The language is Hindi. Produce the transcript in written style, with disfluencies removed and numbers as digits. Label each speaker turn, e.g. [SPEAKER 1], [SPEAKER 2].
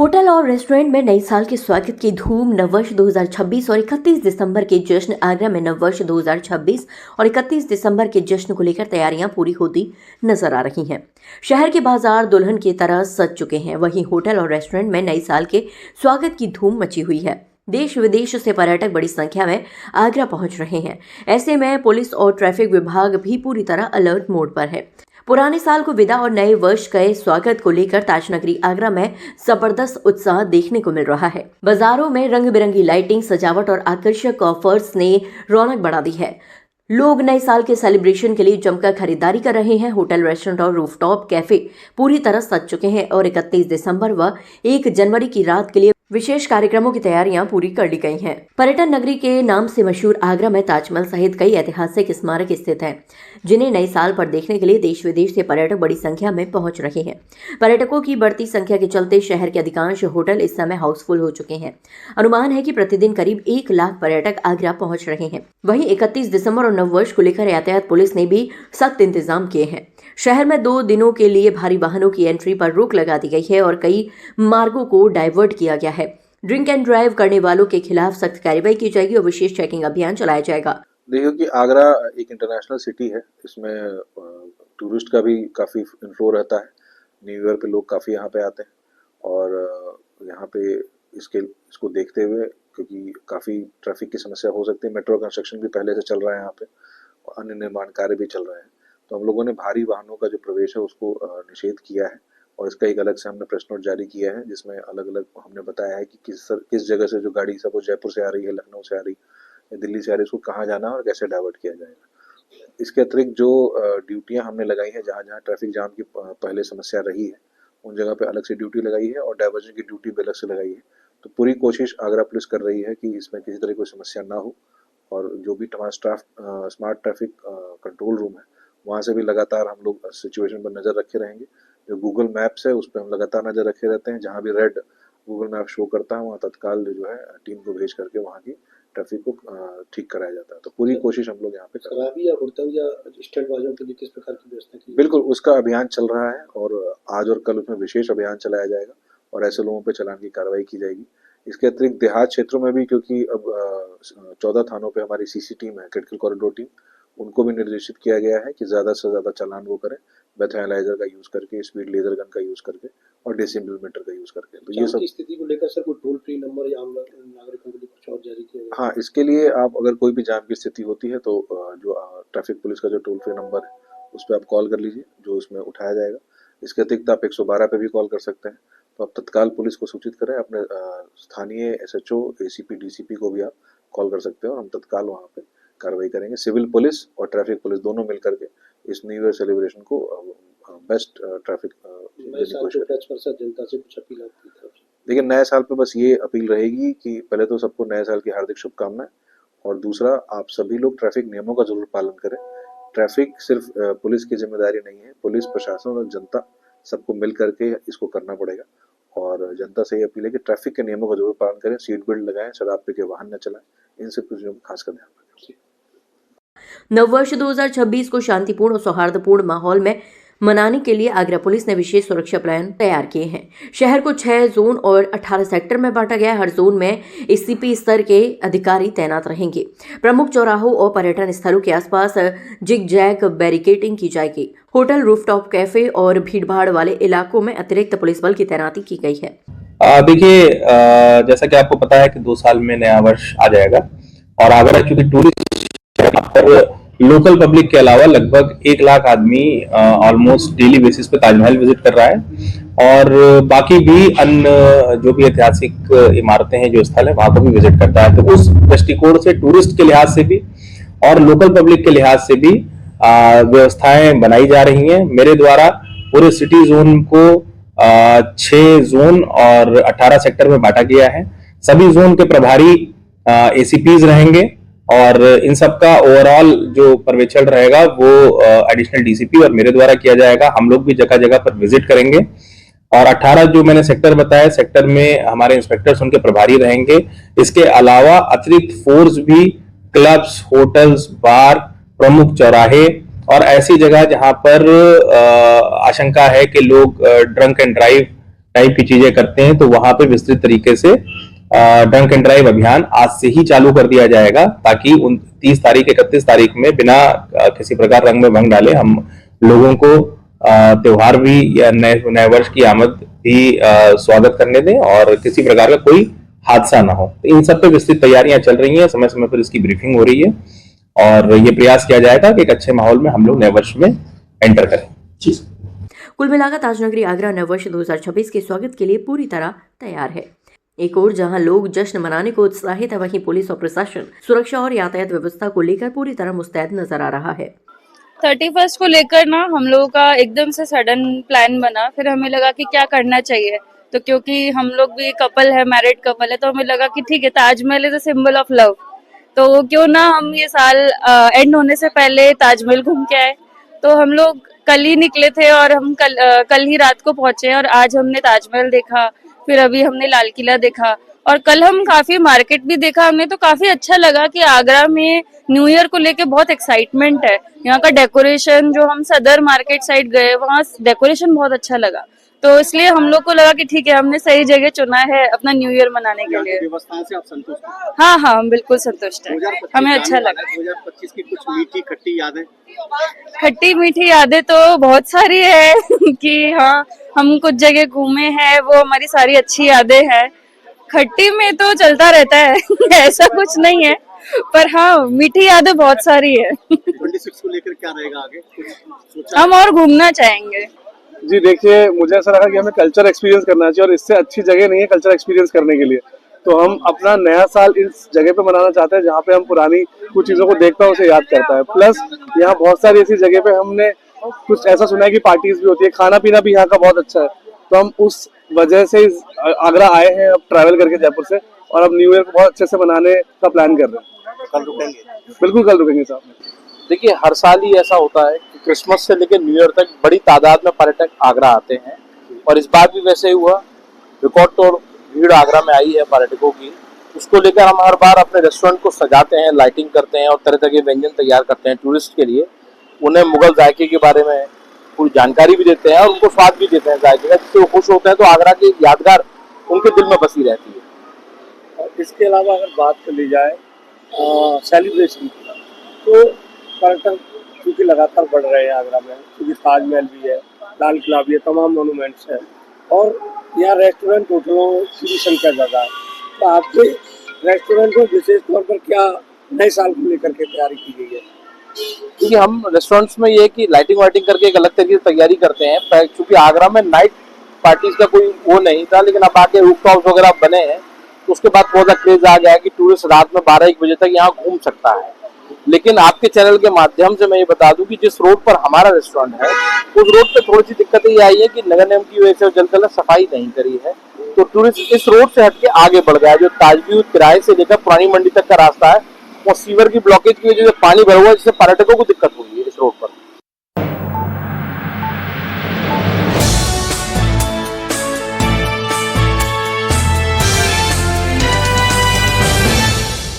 [SPEAKER 1] होटल और रेस्टोरेंट में नए साल के स्वागत की धूम। नववर्ष 2026 और 31 दिसंबर के जश्न। आगरा में नववर्ष 2026 और 31 दिसंबर के जश्न को लेकर तैयारियां पूरी होती नजर आ रही हैं। शहर के बाजार दुल्हन की तरह सज चुके हैं। वहीं होटल और रेस्टोरेंट में नए साल के स्वागत की धूम मची हुई है। देश विदेश से पर्यटक बड़ी संख्या में आगरा पहुंच रहे हैं। ऐसे में पुलिस और ट्रैफिक विभाग भी पूरी तरह अलर्ट मोड पर है। पुराने साल को विदा और नए वर्ष के स्वागत को लेकर ताजनगरी आगरा में जबरदस्त उत्साह देखने को मिल रहा है। बाजारों में रंग बिरंगी लाइटिंग, सजावट और आकर्षक ऑफर्स ने रौनक बढ़ा दी है। लोग नए साल के सेलिब्रेशन के लिए जमकर खरीदारी कर रहे हैं। होटल, रेस्टोरेंट और रूफटॉप कैफे पूरी तरह सज चुके हैं और 31 दिसंबर व 1 जनवरी की रात के लिए विशेष कार्यक्रमों की तैयारियां पूरी कर ली गई हैं। पर्यटन नगरी के नाम से मशहूर आगरा में ताजमहल सहित कई ऐतिहासिक स्मारक स्थित हैं, जिन्हें नए साल पर देखने के लिए देश विदेश से पर्यटक बड़ी संख्या में पहुंच रहे हैं। पर्यटकों की बढ़ती संख्या के चलते शहर के अधिकांश होटल इस समय हाउसफुल हो चुके हैं। अनुमान है कि प्रतिदिन करीब 1 लाख पर्यटक आगरा पहुंच रहे हैं। वहीं 31 दिसंबर और नववर्ष को लेकर यातायात पुलिस ने भी सख्त इंतजाम किए हैं। शहर में 2 दिनों के लिए भारी वाहनों की एंट्री पर रोक लगा दी गई है और कई मार्गों को डाइवर्ट किया गया है। ड्रिंक एंड ड्राइव करने वालों के खिलाफ सख्त कार्रवाई की जाएगी और विशेष चेकिंग अभियान चलाया जाएगा।
[SPEAKER 2] देखिए कि आगरा एक इंटरनेशनल सिटी है। इसमें टूरिस्ट का भी काफ़ी इन्फ्लो रहता है। न्यू ईयर पे लोग काफ़ी यहाँ पे आते हैं और यहाँ पे इसको देखते हुए, क्योंकि काफ़ी ट्रैफिक की समस्या हो सकती है, मेट्रो कंस्ट्रक्शन भी पहले से चल रहा है यहाँ पे और अन्य निर्माण कार्य भी चल रहे हैं, तो हम लोगों ने भारी वाहनों का जो प्रवेश है उसको निषेध किया है और इसका एक अलग से हमने प्रेस नोट जारी किया है, जिसमें अलग अलग हमने बताया है कि किस जगह से जो गाड़ी सपोज जयपुर से आ रही है, लखनऊ से आ रही है, दिल्ली से आ रही है, उसको कहाँ जाना है और कैसे डाइवर्ट किया जाएगा। इसके अतिरिक्त जो ड्यूटियाँ हमने लगाई हैं, जहाँ जहाँ ट्रैफिक जाम की पहले समस्या रही है उन जगह पे अलग से ड्यूटी लगाई है और डाइवर्जन की ड्यूटी भी अलग से लगाई है। तो पूरी कोशिश आगरा पुलिस कर रही है कि इसमें किसी तरह कोई समस्या ना हो और जो भी हमारा स्मार्ट ट्रैफिक कंट्रोल रूम है वहाँ से भी लगातार हम लोग सिचुएशन पर नज़र रखे रहेंगे। जो गूगल मैप्स है उस पर हम लगातार नज़र रखे रहते हैं। जहाँ भी रेड गूगल मैप शो करता है वहाँ तत्काल जो है टीम को भेज करके वहाँ की ट्रैफिक को ठीक कराया जाता है। तो पूरी कोशिश हम लोग यहाँ पे कर रहे हैं।
[SPEAKER 3] या होटल या स्टैंड बाजों के लिए किस प्रकार की व्यवस्था की?
[SPEAKER 2] बिल्कुल, उसका अभियान चल रहा है और आज और कल उसमें विशेष अभियान चलाया जाएगा और ऐसे लोगों पे चालान की कार्रवाई की जाएगी। इसके अतिरिक्त देहात क्षेत्रों में भी, क्योंकि अब 14 थानों पे हमारी सीसी टीम है, क्रिटिकल कॉरिडोर टीम, उनको भी निर्देशित किया गया है कि ज़्यादा से ज़्यादा चालान वो करें ब्रेथ एनालाइजर का यूज़ करके, स्पीड लेजर गन का यूज़ करके और डेसिबल मीटर का यूज़ करके।
[SPEAKER 3] तो ये सब स्थिति को लेकर सर कोई टोल फ्री नंबर या आम नागरिकों के लिए कुछ और जारी किया गया?
[SPEAKER 2] हाँ, इसके लिए आप अगर कोई भी जाम की स्थिति होती है तो जो ट्रैफिक पुलिस का जो टोल फ्री नंबर है उस पर आप कॉल कर लीजिए, जो उसमें उठाया जाएगा। इसके अतिरिक्त आप 112 पे भी कॉल कर सकते हैं। तो आप तत्काल पुलिस को सूचित करें। अपने स्थानीय SHO, ACP, DCP को भी आप कॉल कर सकते हैं और हम तत्काल वहाँ पे कार्रवाई करेंगे। सिविल पुलिस और ट्रैफिक पुलिस दोनों मिल करके इस न्यू ईयर सेलिब्रेशन को बेस्ट ट्रैफिक
[SPEAKER 3] जनता से कुछ अपील आपकी तरफ से?
[SPEAKER 2] देखिए, नए साल पे बस ये अपील रहेगी कि पहले तो सबको नए साल की हार्दिक शुभकामनाएं और दूसरा, आप सभी लोग ट्रैफिक नियमों का जरूर पालन करें। ट्रैफिक सिर्फ पुलिस की जिम्मेदारी नहीं है, पुलिस प्रशासन और जनता सबको मिल करके इसको करना पड़ेगा और जनता से ये अपील है कि ट्रैफिक के नियमों का जरूर पालन करें, सीट बेल्ट लगाएं, शराब पी के वाहन न चलाएं, इन सब चीजों का खासकर ध्यान रखें।
[SPEAKER 1] नववर्ष 2026 को शांतिपूर्ण और सौहार्दपूर्ण माहौल में मनाने के लिए आगरा पुलिस ने विशेष सुरक्षा प्लान तैयार किए हैं। शहर को 6 जोन और 18 सेक्टर में बांटा गया है। हर जोन में SCP स्तर के अधिकारी तैनात रहेंगे। प्रमुख चौराहों और पर्यटन स्थलों के आसपास जिग जैग बैरिकेडिंग की जाएगी। होटल, रूफटॉप कैफे और भीड़भाड़ वाले इलाकों में अतिरिक्त पुलिस बल की तैनाती की गई है।
[SPEAKER 4] देखिए, जैसा कि आपको पता है कि 2 साल में नया वर्ष आ जाएगा और आगरा क्योंकि टूरिस्ट लोकल पब्लिक के अलावा लगभग 1 लाख आदमी ऑलमोस्ट डेली बेसिस पे ताजमहल विजिट कर रहा है और बाकी भी अन्य जो भी ऐतिहासिक इमारतें हैं, जो स्थल है, वहां को भी विजिट करता है। तो उस दृष्टिकोण से टूरिस्ट के लिहाज से भी और लोकल पब्लिक के लिहाज से भी व्यवस्थाएं बनाई जा रही हैं। मेरे द्वारा पूरे सिटी जोन को 6 जोन और 18 सेक्टर में बांटा गया है। सभी जोन के प्रभारी ACPs रहेंगे और इन सब का ओवरऑल जो पर्यवेक्षण रहेगा वो एडिशनल DCP और मेरे द्वारा किया जाएगा। हम लोग भी जगह जगह पर विजिट करेंगे और 18 जो मैंने सेक्टर बताया, सेक्टर में हमारे इंस्पेक्टर्स उनके प्रभारी रहेंगे। इसके अलावा अतिरिक्त फोर्स भी क्लब्स, होटल्स, बार, प्रमुख चौराहे और ऐसी जगह जहां पर आशंका है कि लोग ड्रंक एंड ड्राइव टाइप की चीजें करते हैं, तो वहां पे विस्तृत तरीके से ड्रंक एंड ड्राइव अभियान आज से ही चालू कर दिया जाएगा, ताकि 29 तारीख 31 तारीख में बिना किसी प्रकार रंग में भंग डाले हम लोगों को त्योहार भी या नए वर्ष की आमद भी स्वागत करने दें और किसी प्रकार का कोई हादसा ना हो। तो इन सब पे विस्तृत तैयारियां चल रही हैं, समय समय पर इसकी ब्रीफिंग हो रही है और ये प्रयास किया जाएगा कि एक अच्छे माहौल में हम लोग नए वर्ष में एंटर करें।
[SPEAKER 1] कुल मिलाकर ताजनगरी आगरा नववर्ष 2026 के स्वागत के लिए पूरी तरह तैयार है। एक और जहां लोग जश्न मनाने को उत्साहित है, वहीं पुलिस और प्रशासन सुरक्षा और यातायात व्यवस्था को लेकर पूरी तरह मुस्तैद नजर आ रहा है।
[SPEAKER 5] 31 को लेकर ना हम लोगों का एकदम से सडन प्लान बना, फिर हमें लगा कि क्या करना चाहिए, तो क्योंकि हम लोग भी कपल है, मैरिड कपल है, तो हमें लगा कि ठीक है, Taj Mahal is a symbol of love, तो क्यों ना हम ये साल एंड होने से पहले ताजमहल घूम के आए। तो हम लोग कल ही निकले थे और हम कल ही रात को पहुंचे और आज हमने ताजमहल देखा, फिर अभी हमने लाल किला देखा और कल हम काफी मार्केट भी देखा हमने, तो काफी अच्छा लगा कि आगरा में न्यू ईयर को लेके बहुत एक्साइटमेंट है। यहाँ का डेकोरेशन, जो हम सदर मार्केट साइड गए वहाँ डेकोरेशन बहुत अच्छा लगा, तो इसलिए हम लोग को लगा कि ठीक है, हमने सही जगह चुना है अपना न्यू ईयर मनाने के लिए।
[SPEAKER 3] व्यवस्था से आप संतुष्ट हैं?
[SPEAKER 5] हाँ, हम बिल्कुल संतुष्ट हैं, हमें अच्छा लगा।
[SPEAKER 3] 2025 की कुछ मीठी खट्टी यादें?
[SPEAKER 5] खट्टी मीठी यादें तो बहुत सारी है कि हाँ, हम कुछ जगह घूमे हैं, वो हमारी सारी अच्छी यादें हैं। खट्टी में तो चलता रहता है ऐसा कुछ नहीं है, पर हाँ, मीठी यादें बहुत सारी है।
[SPEAKER 3] 26 को लेकर क्या रहेगा आगे, कुछ सोचा?
[SPEAKER 5] हम और घूमना चाहेंगे।
[SPEAKER 6] जी देखिए, मुझे ऐसा लगा कि हमें कल्चर एक्सपीरियंस करना चाहिए और इससे अच्छी जगह नहीं है कल्चर एक्सपीरियंस करने के लिए, तो हम अपना नया साल इस जगह पे मनाना चाहते हैं जहाँ पे हम पुरानी कुछ चीजों को देखता है, उसे याद करता है। प्लस यहाँ बहुत सारी ऐसी जगह पे हमने कुछ ऐसा सुना है कि पार्टीज भी होती है, खाना पीना भी यहाँ का बहुत अच्छा है, तो हम उस वजह से आगरा आए हैं अब ट्रैवल करके जयपुर से, और अब न्यू ईयर को बहुत अच्छे से मनाने का प्लान कर रहे हैं।
[SPEAKER 3] कल रुकेंगे?
[SPEAKER 6] बिल्कुल कल रुकेंगे साहब।
[SPEAKER 7] देखिए, हर साल ही ऐसा होता है कि क्रिसमस से लेकर न्यू ईयर तक बड़ी तादाद में पर्यटक आगरा आते हैं और इस बार भी वैसे ही हुआ। रिकॉर्ड तोड़ भीड़ आगरा में आई है पर्यटकों की। उसको लेकर हम हर बार अपने रेस्टोरेंट को सजाते हैं, लाइटिंग करते हैं और तरह तरह के व्यंजन तैयार करते हैं टूरिस्ट के लिए। उन्हें मुगल जायके के बारे में पूरी जानकारी भी देते हैं और उनको स्वाद भी देते हैं जायके का, जिससे वो खुश होते हैं, तो आगरा की यादगार उनके दिल में बसी रहती है।
[SPEAKER 3] और इसके अलावा अगर बात कर ली जाए सेलिब्रेशन की, तो पर्यटन क्योंकि लगातार बढ़ रहे हैं आगरा में, क्योंकि ताजमहल भी है, लाल किला भी है, तमाम मोनूमेंट्स हैं और यहाँ रेस्टोरेंट होटलों की भी संख्या ज़्यादा है, तो आपके रेस्टोरेंट में विशेष तौर पर क्या नए साल को लेकर के तैयारी की गई है?
[SPEAKER 7] क्योंकि हम रेस्टोरेंट्स में ये कि लाइटिंग वाइटिंग करके एक अलग तरीके से तैयारी करते हैं, क्योंकि आगरा में नाइट पार्टीज का कोई वो नहीं था, लेकिन अब आके रूफटॉप वगैरह बने हैं, तो उसके बाद बहुत ज़्यादा क्रेज आ गया है कि टूरिस्ट रात में 12-1 बजे तक यहाँ घूम सकता है। लेकिन आपके चैनल के माध्यम से मैं ये बता दूं कि जिस रोड पर हमारा रेस्टोरेंट है, उस रोड पे थोड़ी सी दिक्कत ये आई है कि नगर निगम की वजह से जल्द ने सफाई नहीं करी है, तो टूरिस्ट इस रोड से हटके आगे बढ़ गया है। जो ताजव्यू किराए से लेकर पुरानी मंडी तक का रास्ता है, वो सीवर की ब्लॉकेज की वजह से पानी भरा हुआ है, जिससे पर्यटकों को दिक्कत हुई है इस रोड पर।